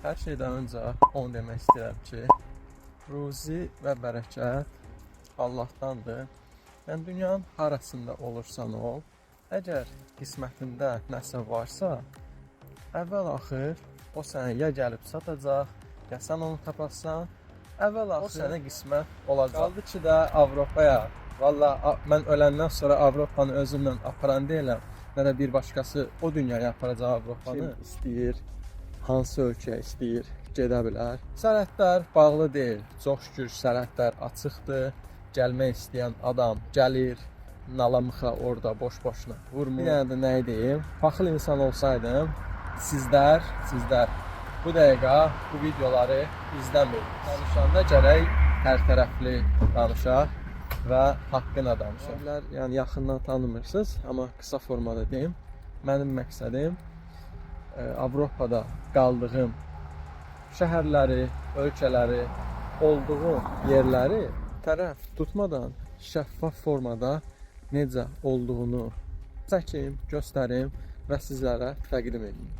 Hər şeydən öncə onu demək istəyirəm ki, ruzi və bərəkət Allahdandır. Yəni dünyanın harasında olursan ol, əgər qismətində nəsə varsa, əvvəl-axır o sənə ya gəlib çatacaq, ya sən onu tapasan, əvvəl-axır o sənə qismət olacaq. Qaldı ki də Avropaya, valla mən öləndən sonra Avropanı özümlə aparan deyiləm, nə də bir başqası o dünyaya aparacaq Avropanı. Kim istəyir, hansı ölkəyə istəyir, gedə bilər. Sərhədlər bağlı deyil, çox şükür sərhədlər açıqdır. Gəlmək istəyən adam gəlir, nalamışa orada boş-boşuna vurmur. Bir dənə də nə deyim, paxıl insan olsaydım, sizlər bu dəqiqə bu videoları izləmir. Danışanda gərək hər tərəfli danışaq və haqqına danışaq. Yəni yaxından tanımırsınız, amma qısa formada deyim. Mənim məqsədim Avropada qaldığım şəhərləri, ölkələri, olduğum yerləri tərəf tutmadan şəffaf formada necə olduğunu çəkim, göstərim və sizlərə təqdim edeyim.